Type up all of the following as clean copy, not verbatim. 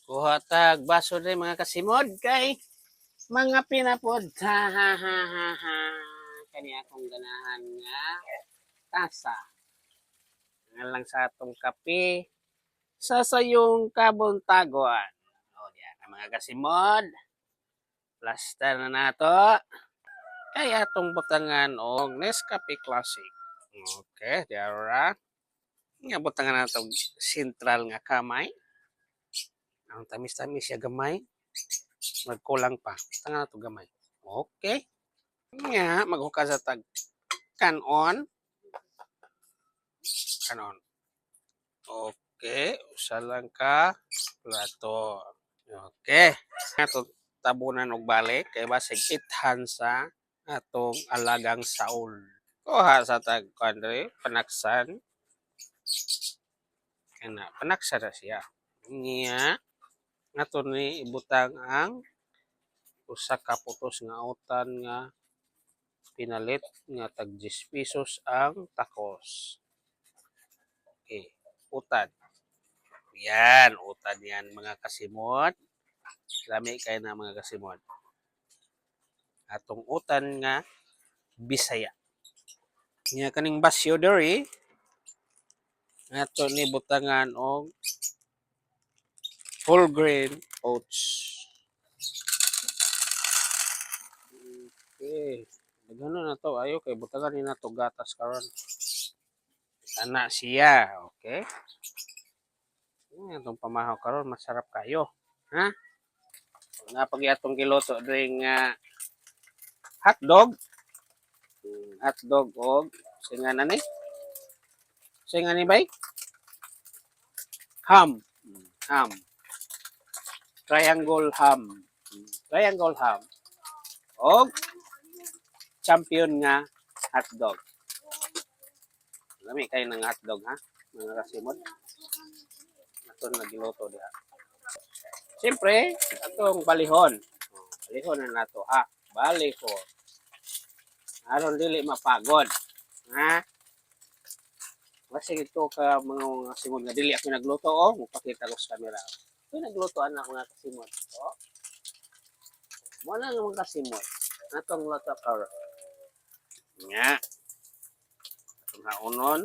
Kuha tag baso din mga kasimod kay mga pinapod. Ha ha ha ha ha. Kani akong ganahan nga tasa. Nga lang sa atong kape sa sayong kabuntagon. O diyan mga kasimod. Plaster na nato. Kay atong butangan og Nescafe Classic. Okay, diara. Nga butangan nato sentral nga kamay. Ang tamis-tamis siya gamay. Magkulang pa. Butangan nato gamay. Okay. Nga maghukas sa tag kanon. Kanon. Okay, usa lang ka plato. Okay. Ato tabunan og balik kay basig ithan sa atong alagang saul. Kuha sa tag country panaksan. Kana panaksan na siya. Niya ato ni ibutang ang usa ka putos nga utan nga pinalit nga tag 10 pesos ang takos. Okay, utan. Yan, utan yan mga kasimot. Lami kayo na mga kasimot. Atong utan nga Bisaya. Nga kaning basyo diri ato ni butangan og full grain oats. Okay. Gano'n na to ayo kay butangan ni nato gatas karon. Ana siya, okay? Itong pamahaw karon masarap kayo. Ha? Napag atong giluto dring hotdog. Hotdog og singa na ni. Singa ni bay? Ham. Ham. Triangle ham. Triangle ham. Og champion nga hotdog. Lami kayo ng hotdog ha? Mga kasimod. Ito na giluto diha. Siyempre, atong balihon. Balihon na nato ha. Balihon. Aron dili mapagod. Ha? Kasi ito ka mga kasimod nga dili ako nagluto o. Mupakita ko sa camera. Ito naglutoan na mga kasimod. O. Muna naman kasimod. Atong luto karon. Nga. Atong haunon.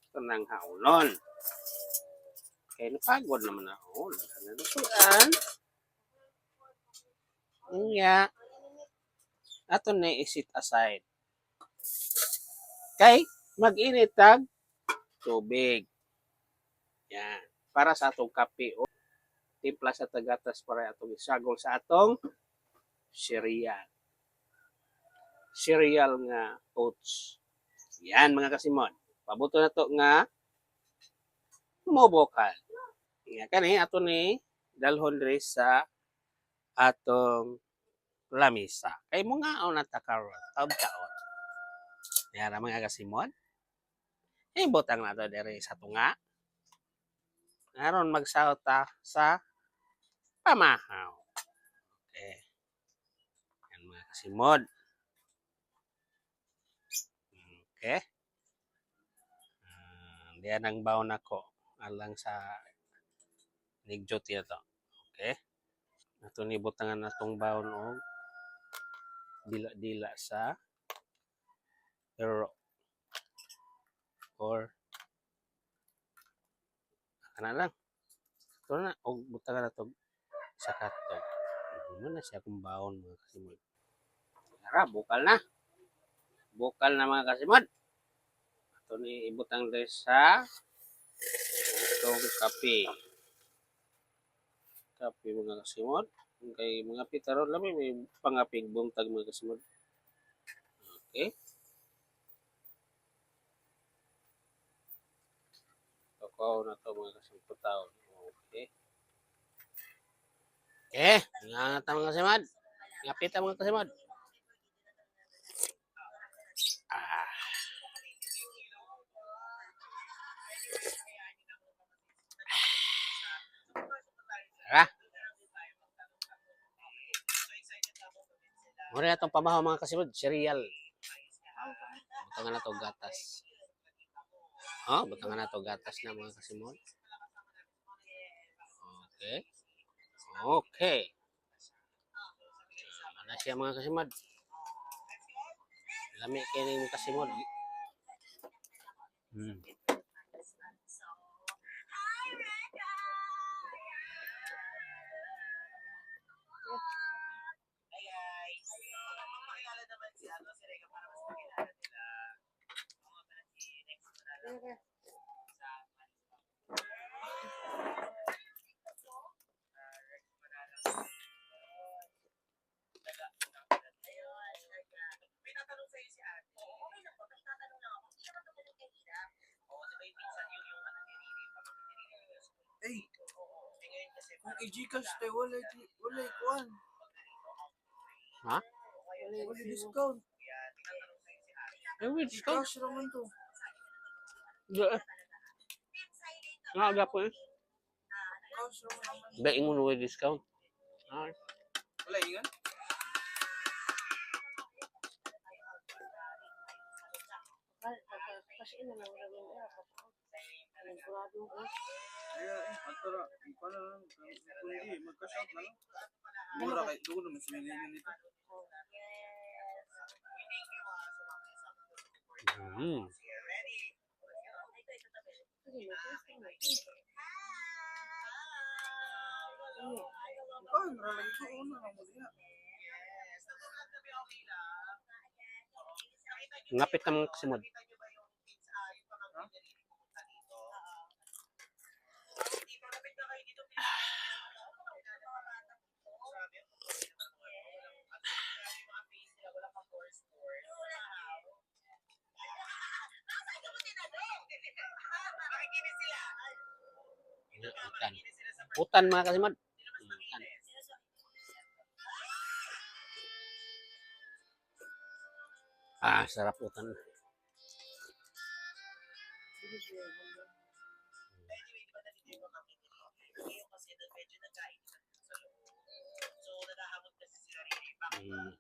Ito nang haunon. Kaya napagod naman ako. Naglutuan. Nga. Ato na i-sit aside. Kay mag-init tag tubig. Yan. Para sa atong kape o timpla sa tagatas para atong isagol sa atong cereal. Cereal nga oats. Yan mga kasimon. Pabuto na to nga mobokal. Nga kani ato ni dalhon diri sa atong lamisa. Kay mga na takaron taon-taon. Yan mga kasimon. Ibutang na to diri sa tunga. Aron magsahot ta sa pamahaw. Okay. Yan mga kasimod. Okay. Diyan ang baon ako. Alang sa nigjot ito. Okay. Ato ni butangan natong baon o dila-dila sa euro or ana lang. Ito na og butangan nato sa katog. Ano na siya kung baon mga kasimod. Tara, bukal na. Bukal na mga kasimod. Ito ni ibutang dahil sa itong kape. Kape mga kasimod. Kay mga pitaron lang may pangapig buntag mga kasimod. Okay. Kakao na to mga kasimod taon. Okay. Okay. Nga ta mga kasimod. Ngapit ta mga kasimod. Tara. Muna itong pamahaw mga kasimod. Cereal. Butangan na to gatas. Oh, butangan na to gatas na mga kasimod. Okay. Okay. Ano siya mga kasimod? Lami kayo ng kasimod. Hmm. Ay, kung i-Gcash tayo, wala kuan. Ha? Wala discount. Eh, which discount? Gcash raman to. Nga po eh. Gcash raman. Ba, ingon with discount. Ah. Wala ingan? Kaya atara, para kundi magka-shop na lang. Mura kay doon naman sila ngayon dito. Hmm. Ay, maralagi ko una na mo diha. Ngapit ka mga kasimod. Utan. Utan mga kasimod. Utan. Ah, sarap utan. Hmm.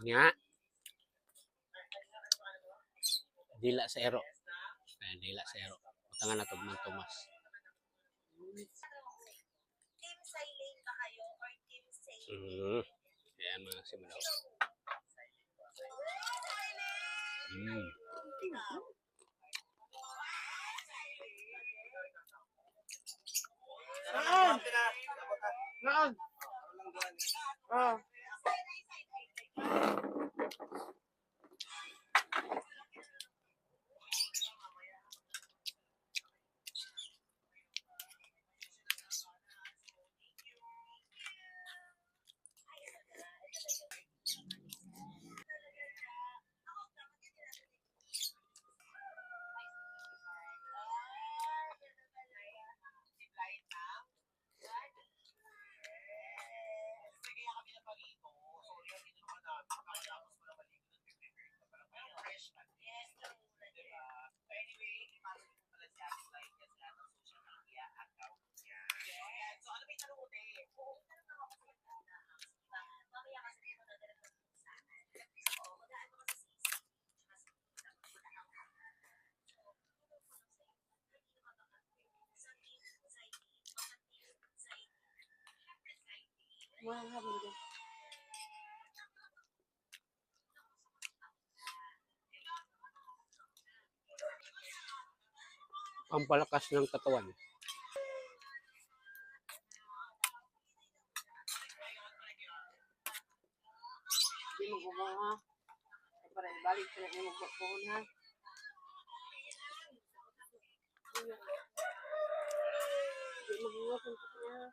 Nga. Dila sa ero. Dila sa ero. Utangan na to man Tomas. Ayan mga kasimod. Hmm. Saan? Saan? Ah. Pampalakas ng katawan. Di mo gumawa ha. Para balik ka na mo phone ha. Di mo gumawa kung ha.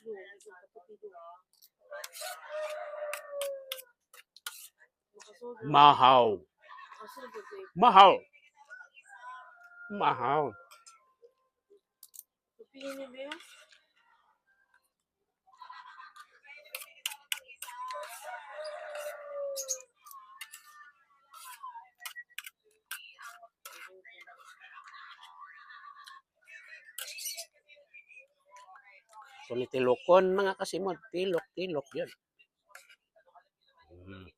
Musgo. Medyo katupido. Makasugod. Mahaw. Makasugod eh. Mahaw. Mahaw. Tupiin niyo ba yun? Tumitilokon mga kasimod. Tilok yun. Mm.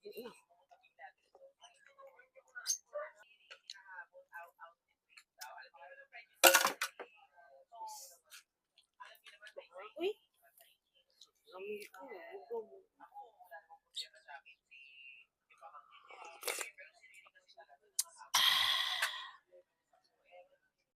Uy! Lamig ko.